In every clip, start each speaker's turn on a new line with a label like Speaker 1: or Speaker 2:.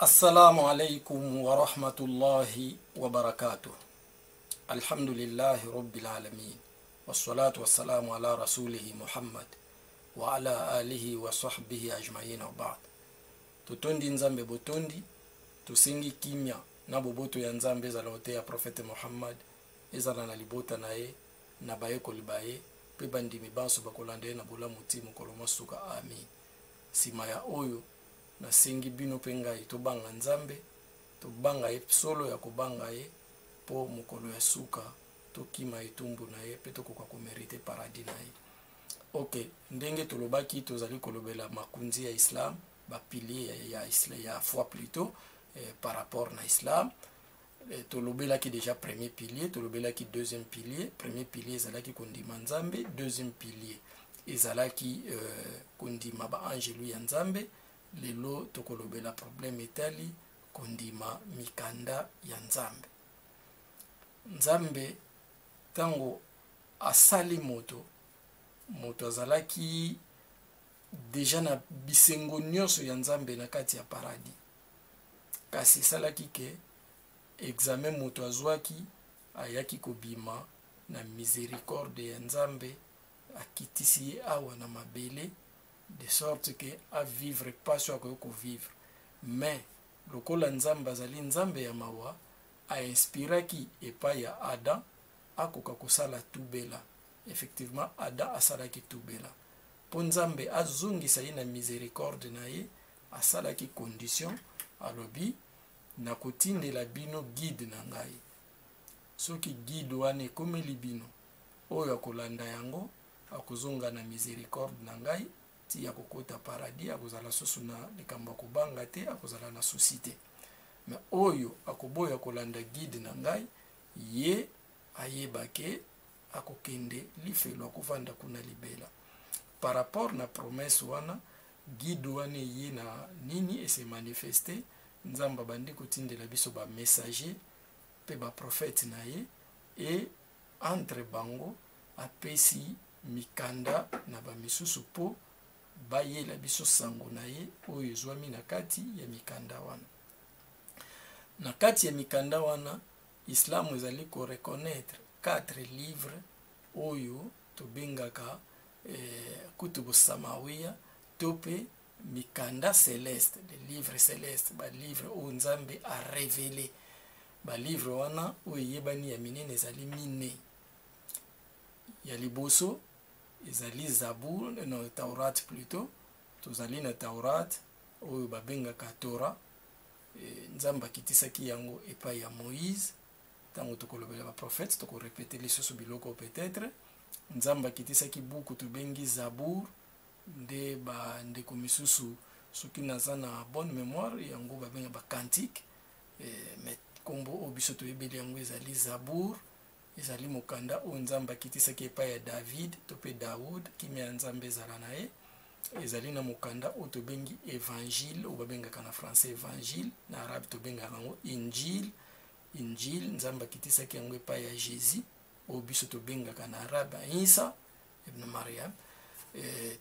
Speaker 1: Assalamu alaikum wa rahmatullahi wa barakatuh. Alhamdulillahi rabbil alamin. Wassalatu wassalamu ala rasulihi Muhammad wa ala alihi wa sahbihi ajma'in wa ba'd. Tutondi nzambe botondi, tusingi kimya na boboto ya nzambe za laote ya profete Muhammad, ezala na libota na ye, na baye kolibaye, pe bandimi banso bakolande na bola mutimu koloma suka amin. Sima ya oyo, na sengi bino penga itobanga nzambe, tobanga ye solo ya kobanga ye, po mukolo ya suka, tokima itumbu na ye, pe toko kwa kumerite paradis na ye. Ok, ndenge tolobaki tozali kolobela makunzi ya Islam, ba pilier ya Islam, ya foi plutôt, par rapport na Islam. Tolobela ki déjà premier pilier, tolobela ki deuxième pilier. Premier pilier ezalaki kondima nzambe, deuxième pilier ezalaki kondima ba angelu ya nzambe. Lelo tokolobela problème etali kondima mikanda ya nzambe. Nzambe tango asali moto azalaki deja na bisengo nyonso ya nzambe na kati ya paradis. Kasi salaki ke examen moto azwaki ayaki kobima na miséricorde ya nzambe akitisi ye awa na mabele, de sorte que a vivre pas sur ko vivre. Mais lokola nzambe azali nzambe ya mawa, a inspiraki epa ya Adam akoka kosala tubela. Effectivement Adam asalaki tubela. Po nzambe azongisa ye na miséricorde na ye, asalaki condition alobi na kotindela bino guide na ngai. Soki guide wane ekomeli bino oyo akolanda yango akozonga na miséricorde na ngai, ti ya kokota paradis, akozala susu na likambo kobanga te, akozala na susite. Mais oyo akoboya kolanda guide na ngai, ye ayebake akokende lifelo akovanda kuna libela. Par rapport na promesse wana, guide wane ye na nini ese manifeste, nzamba bandi kotindela biso ba messager pe ba prophète na ye, et entre bango apesi mikanda na ba misusu po baye la biso sango na ye oyo ezwami na kati ya mikanda wana. Na kati ya mikanda wana, Islam ezali ko reconnaître 4 livres oyo tobengaka kutubu samawiya, tope mikanda céleste, les livres célestes, ba livre oyo nzambe a révélé. Ba livre wana oyo yebani ya minene ezali mine. Ya liboso ezali Zabur, no Taurat plutôt, tozali na Taurat oyo babengaka Torah, nzamba kitisaki yango epai ya Moïse, tango tokolobela ba prophètes, toko répéter lisusu biloko peut-être. Nzamba kitisaki buku tobengi Zabur, nde ba ndeko misusu soki naza na bonne mémoire yango babenga ba cantique, mais kombo obiso toyebeli yango ezali Zabur. Ezali mokanda o nzamba kitisaki epai ya David tope Daoud kimi ya nzambe ezala na ye. Ezali na mokanda o tobengi évangile, o babengaka na français évangile, na arabe tobengaka yango injil. Injil nzamba kitisaki yango epai ya Jésus, o biso tobengaka na arabe Isa ibn Maryam.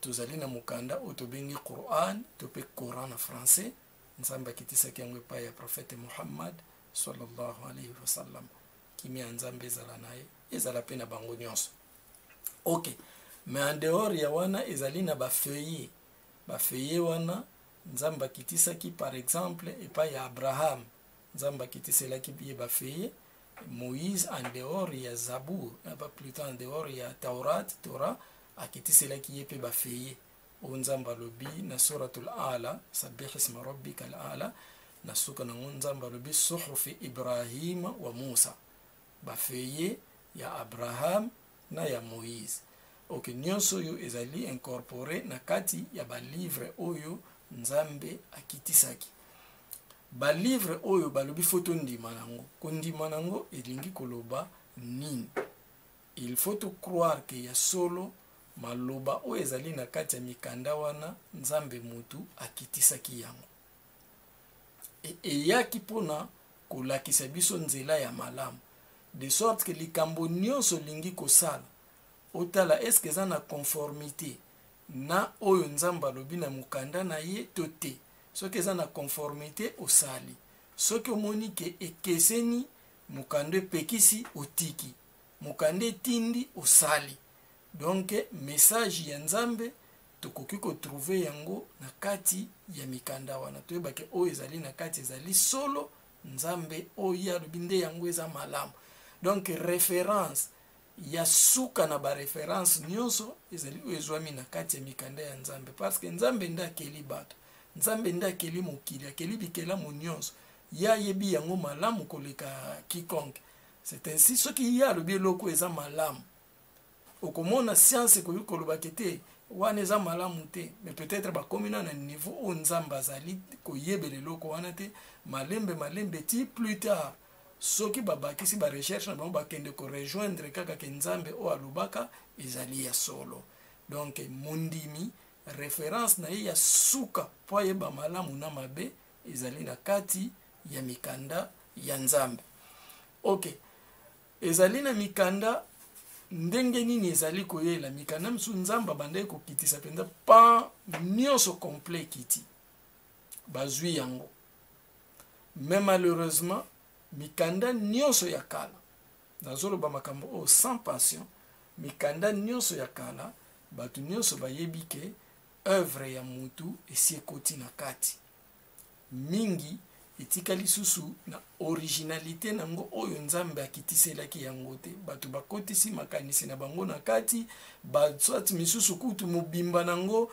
Speaker 1: Tozali na mokanda o tobengi Quran tope Coran na français, nzamba kitisaki yango epai ya prophète Muhammad sallallahu alayhi wa sallam, kimi ya nzambe ezala na ye, ezala pe na bango nyonso. Ok, mais en dehors ya wana ezali na ba feuillet. Ba feuillet wana nzamba kitisaki par exemple epai ya Abraham, nzamba kitiselaki biye ba feuillet. Moïse en dehors ya Zabur, pas plutôt en dehors ya Taurat, Torah, akitiselaki ye pe ba feuillet. O nzamba lobi na suratul Ala, sabbih isma rabbikal ala, na suka na nzamba lobi suhufi Ibrahim wa Musa, ba feuillet ya Abraham na ya Moïse. Ok, nyonso oyo ezali incorporé na kati ya ba livre oyo nzambe akitisaki. Ba livre oyo balobi foto ndima nango, kondima nango elingi koloba nini. Il faut to croire que ya solo maloba oyo ezali na kati ya mikanda wana nzambe mutu akitisaki yango. Eyaki pona kolakisa biso nzela ya malamu, de sorte que likambo nyonso lingi kosala otala eske eza na conformité na oyo nzamba lobi na mukanda na ye to te. soki eza na conformité osali, soki omoni ke ekeseni mokanda epekisi otiki, mokanda etindi osali. Donc message ya Nzambe tokoki kotrouve yango na kati ya mikanda wana. Toyebake oyo ezali na kati ezali solo Nzambe oyo alobi nde yango eza malamu. Donc référence ya suka na ba référence nyonso ezali oyo ezwami na kati ya mikanda ya Nzambe, parce que Nzambe nde akeli bato, Nzambe nde akeli mokili, akeli bikelamu nyonso, ya yebi yango malamu koleka kikonke. C'est ainsi soki ya alobi eloko eza malamu, okomona science koyi kolobaki te wana eza malamu te, mais peut-être bakomi na niveau oyo Nzambe azali koyebela eloko wana te, malembe ti plus tard soki babakisi ba recherche na bango bakende ko rejoindre kaka ke Nzambe o alobaka ezali ya solo. Donc mondimi référence na ye ya suka po yeba malamu na mabe ezali na kati ya mikanda ya Nzambe. Ok, ezali na mikanda ndenge nini ezali koyela mikanda msu Nzambe bande kokitisa penda pa nyonso complet kiti bazwi yango. Mais malheureusement mikanda nyonso ya kala nazoloba makambo o sans passion, mikanda nyonso ya kala batu nyonso bayebi ke œuvre ya mutu esi ekoti na kati mingi etikali susu na originalité nango oyo Nzambe akitiselaki yango te. Batu bakotisi makanisi na bango na kati, baswati misusu kutu mobimba nango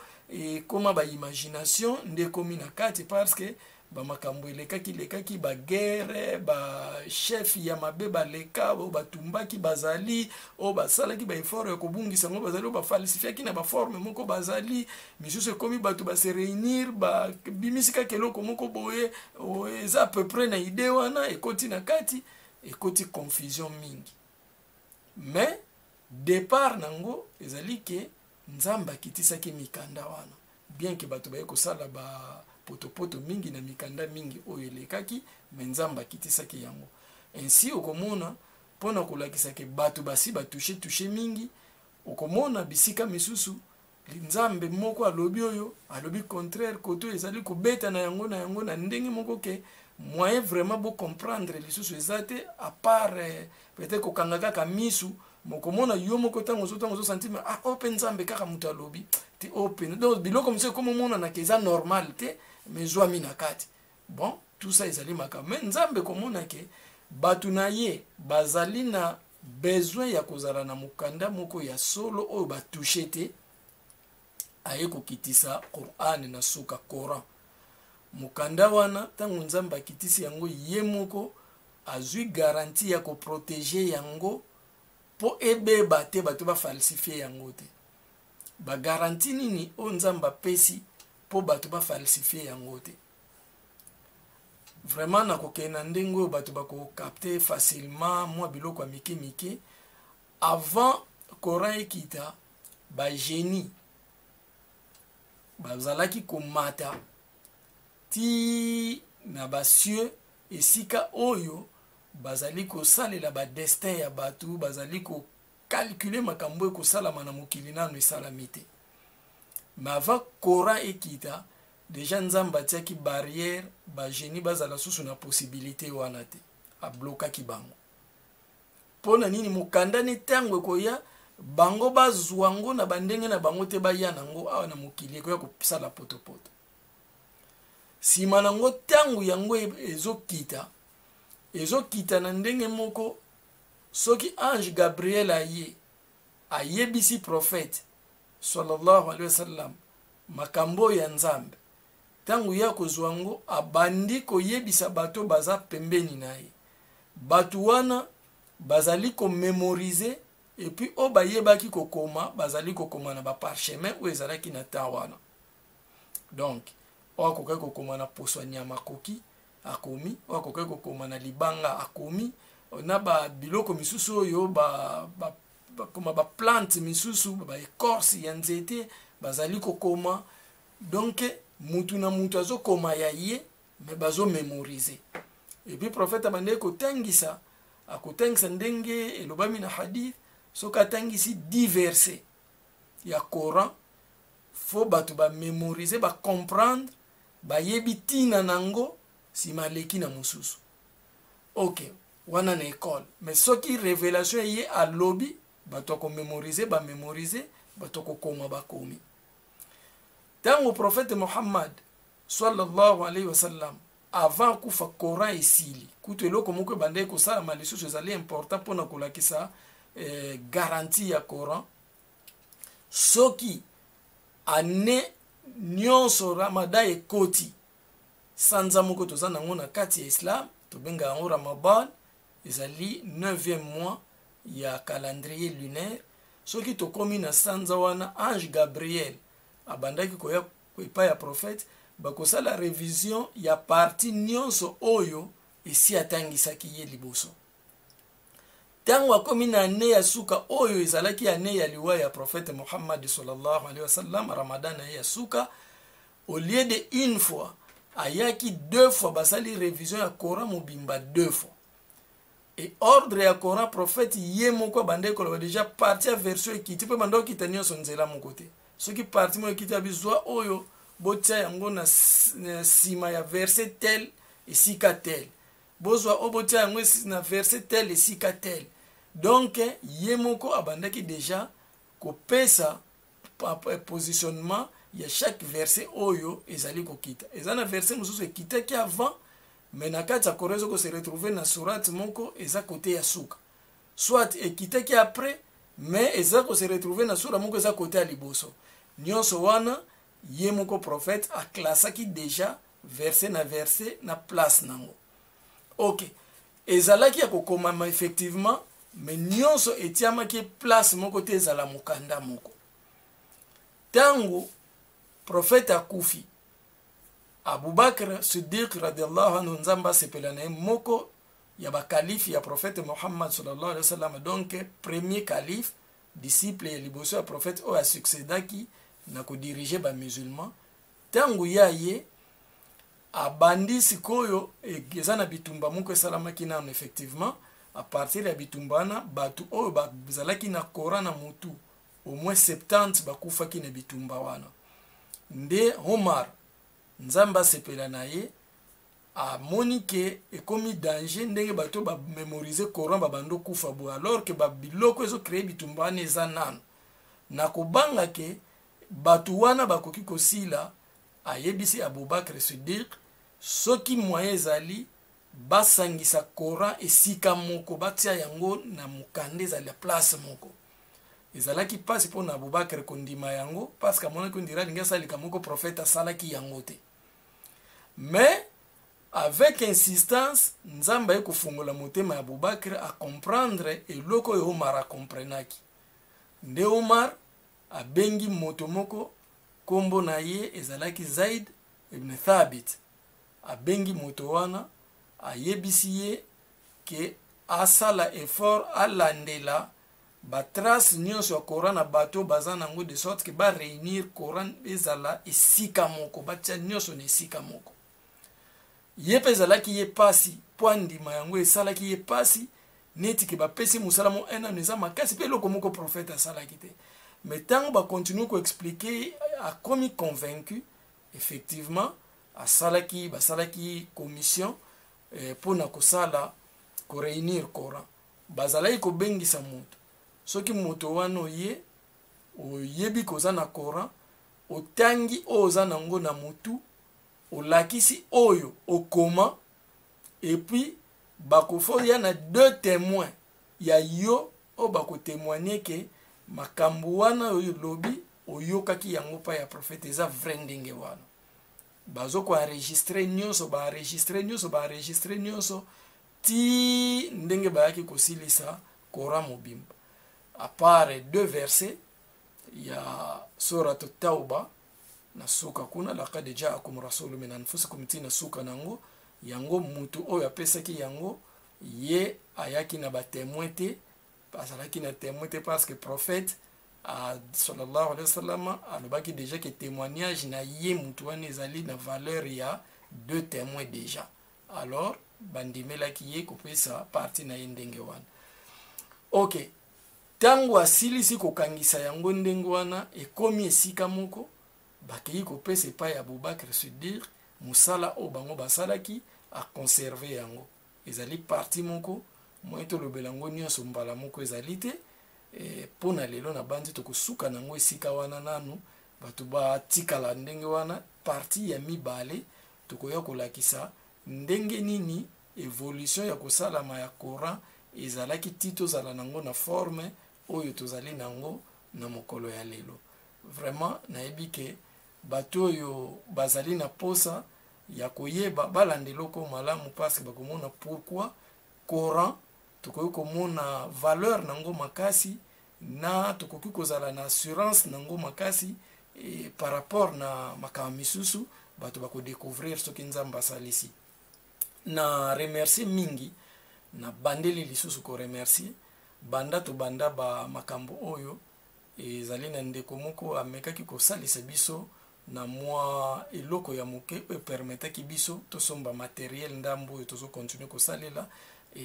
Speaker 1: koma ba imagination nde komi na kati, parce que ba makambo lekaki ba guerre, ba chef ya mabe ba leka o batumbaki bazali o basalaki ba effort ya kobungisa ngo bazali o ba falsifiaki na ba forme moko bazali misusu komi batu ba se réunir ba bimisika keloko moko boye eza à peu près na idée wana ekoti na kati ekoti confusion mingi. Mais départ nango ezali ke Nzambe akitisaki mikanda wana, bien que batu baye kosala ba poto mingi na mikanda mingi oyo elekaki, mais Nzambe akitisaki yango. Ainsi okomona pona kolakisa ke batu basi touché mingi, okomona bisika misusu Nzambe moko alobi oyo alobi contraire koto ezali kobeta na yango na ndenge moko ke moyen vraiment bo comprendre lisusu ezate à part peut-être kokanga kaka misu mokomona yo moko tango zo sentiment open Nzambe kaka mutu alobi ti open. Donc biloko monsieur comme mona na keza normal te mais zo mina kati. Bon, tout ça ezali makambo. Mais Nzambe komona ke batu na ye bazali na besoin ya kozala na mukanda moko ya solo oyo batouché te, aye kokitisa Qur'an na suka Coran. Mukanda wana tango Nzambe akitisi yango ye moko azui garantie ya ko protéger yango po ebeba te bato ba falsifier yango te. Ba garantie nini o Nzambe pesi po bato ba falsifier yango te. Vraiment na kokena ndenge o bato ba ko capter facilement moi biloko ya mike avant Coran ekita ba génie bazalaki komata ti na basieux esika oyo bazali kosalela ba destin ya batu, bazali ko calculer makambo ekosalama na mokili nano esalami te. Mais avant Coran ekita déjà Nzambe atiaki barrière ba génie bazala susu na possibilité wana te, ablokaki bango. Pona nini mokanda ne tango koya bango bazwango na bandenge na bango te baya nango awa na mokili koya kopsala potopoto. Sima nango tango yango ezokita na ndenge moko soki ange Gabriel ayebisi prophète sallallahu alayhi wa sallam makambo ya Nzambe, tango ya kozwango abandi koyebisa bato baza pembeni na ye, batu wana bazali ko mémoriser et puis o bayebaki kokoma bazali kokoma na ba parchemin ou ezalaki na tawana. Donc okoka kokoma na poswanya makoki akomi, okoka kokoma na libanga akomi, na ba biloko misusu oyo koma ba plante misusu ba écorce ya nzete bazali kokoma. Donc mutu na mutu azokoma ya ye mais bazo mémoriser. Et puis prophète abande ko tangisa akotangisa ndenge elobami na hadith soka tangisi 10 versets ya Coran, faut batu ba mémoriser ba comprendre bayebi tina nango sima leki na mususu. Ok, wana na école. Mais soki révélation ye a lobby, bato ko mémoriser, ba mémoriser, bato ko koma ba komi. Tango prophète Muhammad sallallahu alayhi wa sallam avant kufa Coran esili, kutu eloko moko bande ko sala malisusu ezali important pona kolakisa garantie ya Coran. Soki ane nyonso Ramadan ekoti sanza moko toza nango na kati ya Islam, tobenga yango Ramadan, ezali 9e mois ya calendrier lunaire. Soki tokomi na sanza wana, ange Gabriel abandaki koya epa ya prophète, bakosala révision ya parti nyonso oyo esi atangisaki ye liboso. Tango akomi na ane ya suka oyo ezalaki ane ya liwa ya prophète Muhammad sallallahu alayhi wa sallam, Ramadan ya suka, au lieu de une fois, ayaki 2 fois basali révision ya Coran mobimba 2 fois. Et ordre ya Coran prophète ye moko bande ko déjà parti à version ekiti pe bando kitaniyo sonzela mon côté. Ce qui parti mo ekiti abizwa oyo botia yango na sima ya verset tel et sika tel. Bozwa obotia yango na verset tel et sika tel. Donc ye moko abandaki déjà ko pesa positionnement ya chaque verset oyo ezali kokita. Ezana verset mususu ekita ki avant, mais na kati ya korezo ko se retrouver na surat moko eza côté ya suka. Soit ekita ki après, mais eza ko se retrouver na sura moko eza côté ya liboso. Nyonso wana ye moko prophète a classaki déjà verset na place nango. OK. Ezalaki ya kokoma effectivement, mais nyonso etiamaki place moko te ezala mokanda moko. Tango prophète akufi, Abu Bakr Siddiq radiallahu anhu nzamba sepelana moko ya ba calife ya prophète Muhammad sallallahu alayhi wa sallam, donc premier calife disciple ya liboso ya prophète o a succédaki na ko diriger ba musulman. Tango ya ye abandi sikoyo eza na bitumba moko esalamaki nano effectivement à partir ya bitumbana batu oyo bazalaki na Coran na mutu au moins 70 bakufaki na bitumba wana. Nde Omar nzamba sepela na ye amoni ke ekomi danger ndenge bato ba mémoriser Coran babando kufa bo, alors que ba biloko ezo créer bitumba wana eza nano na kobanga ke batu wana bakoki kosila. Ayebisi Abubakar Siddiq soki moyen ezali basangisa Coran esika moko batia yango na mukande ezali place moko. Ezalaki pasi pona Abubakar kondima yango parce que mona kondira linga salika moko prophète asalaki yango te. Mais avec insistance nzamba ye kofungola motema ya Abubakar a comprendre eloko oyo Omar a comprenaki. Nde Omar abengi moto moko kombo na ye ezalaki Zaid ibn Thabit. Abengi moto wana ayebisi ye ke asala effort alandela ba trace nyonso ya Coran na bato baza nango de sorte que ba réunir Coran ezala esika moko, batia nyonso na esika moko. Ye pe ezalaki ye pasi po andima yango esalaki ye pasi neti ke bapesi musala mo ena neza makasi pe eloko moko prophète asalaki te. Mais tant ba continue ko expliquer a komi convaincu effectivement asalaki basalaki commission pona kosala ko réunir Coran. Bazalaki ko bengisa moto. Soki moto wano ye oyebi koza na Coran otangi oza nango na mutu olakisi oyo okoma, et puis bakofo ya na 2 témoins ya yo o bako témoigner ke makambo wana oyo lobi oyokaki yango pa ya prophète eza vrai ndenge wana. Bazo ko enregistrer nyonso ba enregistrer nyonso ti ndenge bayaki kosilisa Coran mobimba. À part 2 versets, il y a Surat Tauba na suka kuna laqad ja'akum rasulun min anfusikum tina suka nango yango mutu oyo apesaki yango ye ayaki na ba témoin te, pasalaki na témoin te parce que prophète sallallahu alayhi wa sallam alobaki déjà que témoignage na ye mutu wana ezali na valeur ya 2 témoins déjà. Alors bandimelaki ye kopesa parti na ye ndenge wana. OK. Tango asilisi kokangisa yango ndenge wana ekomi esika moko bakei kopesa epai ya Abubakar Siddiq musala o bango basalaki a conserver yango ezali parti moko moye tolobela yango nyonso mbala moko ezali te mpo na lelo na bandi tokosuka nango esika wana nanu bato batikala ndenge wana parti ya mibale tokoya kolakisa ndenge nini évolution ya kosalama ya Coran ezalaki ti tozala nango na forme oyo tozali nango na mokolo ya lelo. Vraiment nayebi ke bato oyo bazali na posa ya koyeba balandeloko malamu parce que bakomona pourquoi Coran tokoki komona valeur nango makasi na tokoki kozala na assurance nango makasi par rapport na makambo misusu bato bakodécouvrir soki nzambe asalisi. Na remercier mingi na bandeli lisusu ko remercier banda to banda ba makambo oyo ezali na ndeko moko amekaki kosalisa biso na mwa eloko ya moke permetaki biso tosomba materiel ndambo oyo tozo continuer kosalela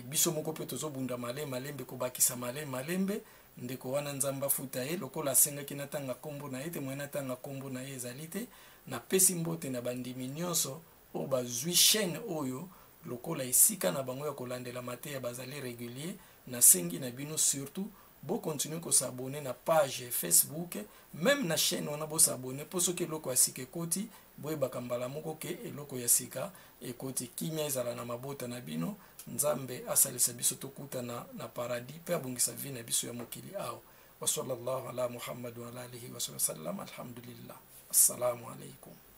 Speaker 1: biso moko pe tozo bunda malembe kobakisa malembe ndeko wana nzamba futa ye lokola asengaki natanga kombo na ye te mwana natanga kombo na ye ezali te na pesi mbote na bandimi nyonso oyo bazwi chaîne oyo lokola esika na bango ya kolandela mateya bazali régulier na sengi na bino surtout bo continuer ko s'abonner na page Facebook même na chaîne wana bo s'abonner po soki eloko ya sika ekoti boyebaka mbala moko ke eloko ya sika ekoti kimia ezala na mabota na bino nzambe asalisa biso tokutana na paradis pe abongisa vi na biso ya mokili awa wa sallallahu ala Muhammad wa ala alihi wa sallam alhamdulillah assalamu alaikum.